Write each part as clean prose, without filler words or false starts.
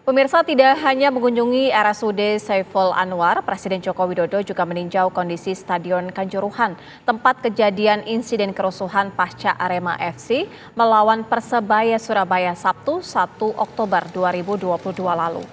Pemirsa, tidak hanya mengunjungi RSUD Saiful Anwar, Presiden Joko Widodo juga meninjau kondisi Stadion Kanjuruhan, tempat kejadian insiden kerusuhan pasca Arema FC melawan Persebaya Surabaya Sabtu 1 Oktober 2022 lalu.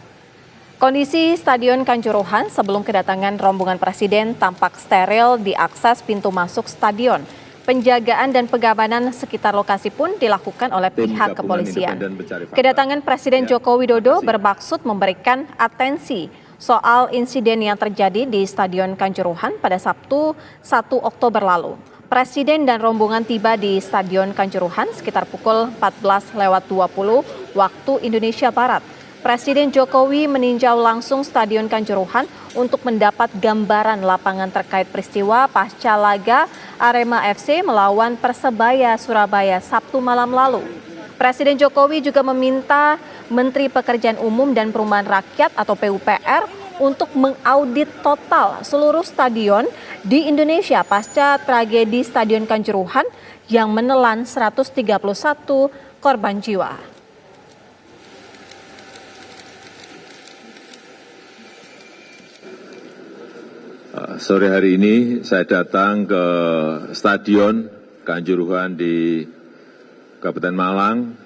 Kondisi Stadion Kanjuruhan sebelum kedatangan rombongan Presiden tampak steril di akses pintu masuk stadion. Penjagaan dan pengamanan sekitar lokasi pun dilakukan oleh pihak kepolisian. Kedatangan Presiden Joko Widodo bermaksud memberikan atensi soal insiden yang terjadi di Stadion Kanjuruhan pada Sabtu 1 Oktober lalu. Presiden dan rombongan tiba di Stadion Kanjuruhan sekitar pukul 14.20 waktu Indonesia Barat. Presiden Jokowi meninjau langsung Stadion Kanjuruhan untuk mendapat gambaran lapangan terkait peristiwa pasca laga Arema FC melawan Persebaya Surabaya Sabtu malam lalu. Presiden Jokowi juga meminta Menteri Pekerjaan Umum dan Perumahan Rakyat atau PUPR untuk mengaudit total seluruh stadion di Indonesia pasca tragedi Stadion Kanjuruhan yang menelan 131 korban jiwa. Sore hari ini saya datang ke Stadion Kanjuruhan di Kabupaten Malang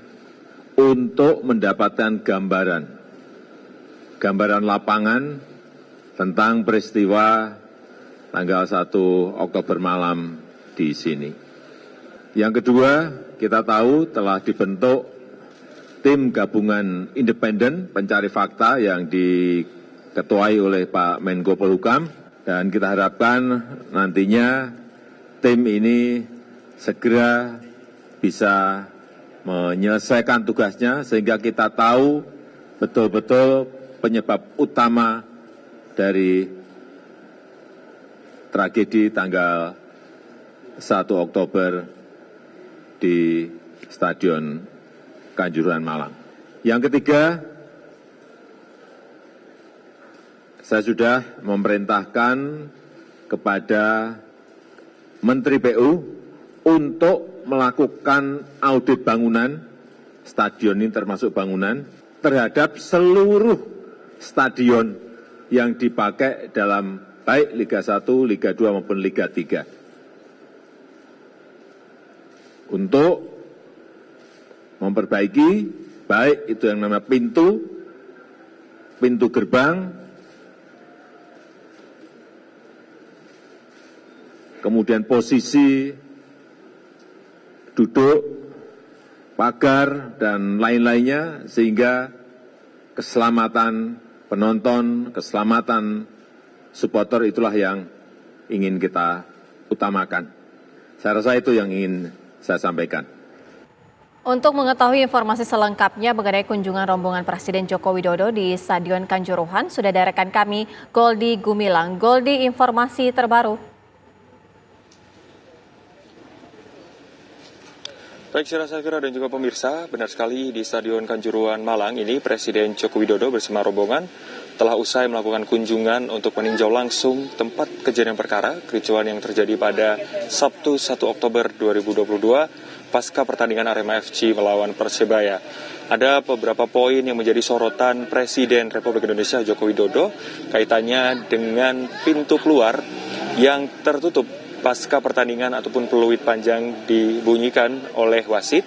untuk mendapatkan gambaran lapangan tentang peristiwa tanggal 1 Oktober malam di sini. Yang kedua, kita tahu telah dibentuk tim gabungan independen pencari fakta yang diketuai oleh Pak Menko Polhukam. Dan kita harapkan nantinya tim ini segera bisa menyelesaikan tugasnya sehingga kita tahu betul-betul penyebab utama dari tragedi tanggal 1 Oktober di Stadion Kanjuruhan Malang. Yang ketiga, saya sudah memerintahkan kepada Menteri PU untuk melakukan audit bangunan, stadion ini termasuk bangunan, terhadap seluruh stadion yang dipakai dalam baik Liga 1, Liga 2 maupun Liga 3. Untuk memperbaiki baik itu yang namanya pintu gerbang, kemudian posisi duduk, pagar, dan lain-lainnya, sehingga keselamatan penonton, keselamatan supporter itulah yang ingin kita utamakan. Saya rasa itu yang ingin saya sampaikan. Untuk mengetahui informasi selengkapnya mengenai kunjungan rombongan Presiden Joko Widodo di Stadion Kanjuruhan, sudah ada rekan kami, Goldi Gumilang. Goldi, informasi terbaru. Baik, Syara Safira dan juga pemirsa, benar sekali di Stadion Kanjuruhan Malang ini Presiden Joko Widodo bersama rombongan telah usai melakukan kunjungan untuk meninjau langsung tempat kejadian perkara kericuhan yang terjadi pada Sabtu 1 Oktober 2022 pasca pertandingan Arema FC melawan Persebaya. Ada beberapa poin yang menjadi sorotan Presiden Republik Indonesia Joko Widodo kaitannya dengan pintu keluar yang tertutup pasca pertandingan ataupun peluit panjang dibunyikan oleh wasit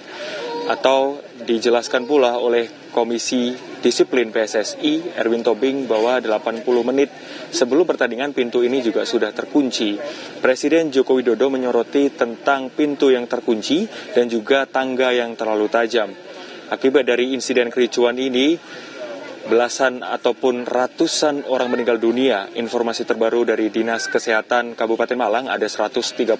atau dijelaskan pula oleh Komisi Disiplin PSSI Erwin Tobing bahwa 80 menit sebelum pertandingan pintu ini juga sudah terkunci. Presiden Joko Widodo menyoroti tentang pintu yang terkunci dan juga tangga yang terlalu tajam. Akibat dari insiden kericuan ini, belasan ataupun ratusan orang meninggal dunia. Informasi terbaru dari Dinas Kesehatan Kabupaten Malang, ada 131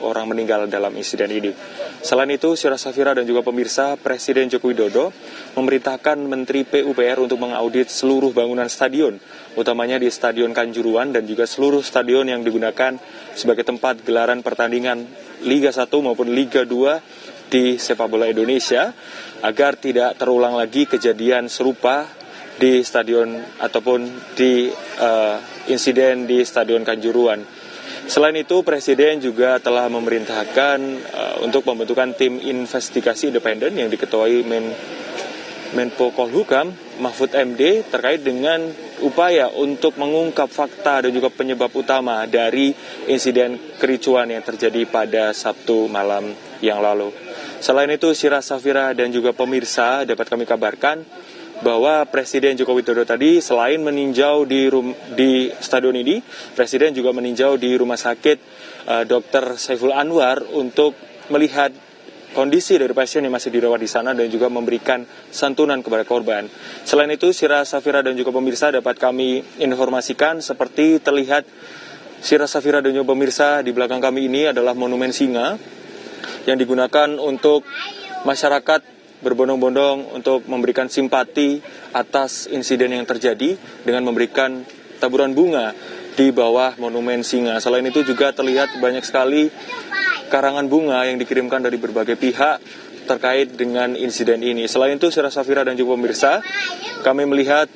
orang meninggal dalam insiden ini. Selain itu, Syara Safira dan juga pemirsa, Presiden Joko Widodo memerintahkan Menteri PUPR untuk mengaudit seluruh bangunan stadion, utamanya di Stadion Kanjuruhan dan juga seluruh stadion yang digunakan sebagai tempat gelaran pertandingan Liga 1 maupun Liga 2 di sepak bola Indonesia, agar tidak terulang lagi kejadian serupa di stadion ataupun di insiden di Stadion Kanjuruhan. Selain itu, Presiden juga telah memerintahkan untuk pembentukan tim investigasi independen yang diketuai Menko Polhukam Mahfud MD terkait dengan upaya untuk mengungkap fakta dan juga penyebab utama dari insiden kericuan yang terjadi pada Sabtu malam yang lalu. Selain itu, Sira Safira dan juga pemirsa dapat kami kabarkan bahwa Presiden Joko Widodo tadi selain meninjau di stadion ini, Presiden juga meninjau di Rumah Sakit Dr. Saiful Anwar untuk melihat kondisi dari pasien yang masih dirawat di sana dan juga memberikan santunan kepada korban. Selain itu, Sira Safira dan juga pemirsa dapat kami informasikan seperti terlihat Sira Safira dan juga pemirsa di belakang kami ini adalah monumen singa yang digunakan untuk masyarakat berbondong-bondong untuk memberikan simpati atas insiden yang terjadi dengan memberikan taburan bunga di bawah monumen singa. Selain itu juga terlihat banyak sekali karangan bunga yang dikirimkan dari berbagai pihak terkait dengan insiden ini. Selain itu, Sira Safira dan juga pemirsa, kami melihat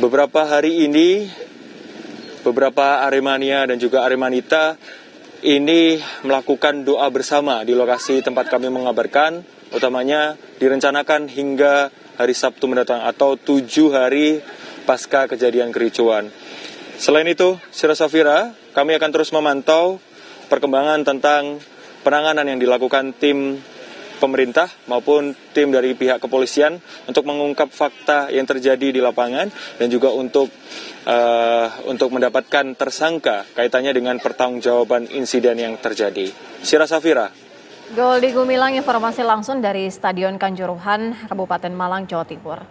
beberapa hari ini beberapa Aremania dan juga Aremanita ini melakukan doa bersama di lokasi tempat kami mengabarkan, utamanya direncanakan hingga hari Sabtu mendatang atau 7 hari pasca kejadian kericuan. Selain itu, Sira Safira, kami akan terus memantau perkembangan tentang penanganan yang dilakukan tim pemerintah maupun tim dari pihak kepolisian untuk mengungkap fakta yang terjadi di lapangan dan juga untuk mendapatkan tersangka kaitannya dengan pertanggungjawaban insiden yang terjadi. Sira Safira. Gol di Gumilang, informasi langsung dari Stadion Kanjuruhan, Kabupaten Malang, Jawa Timur.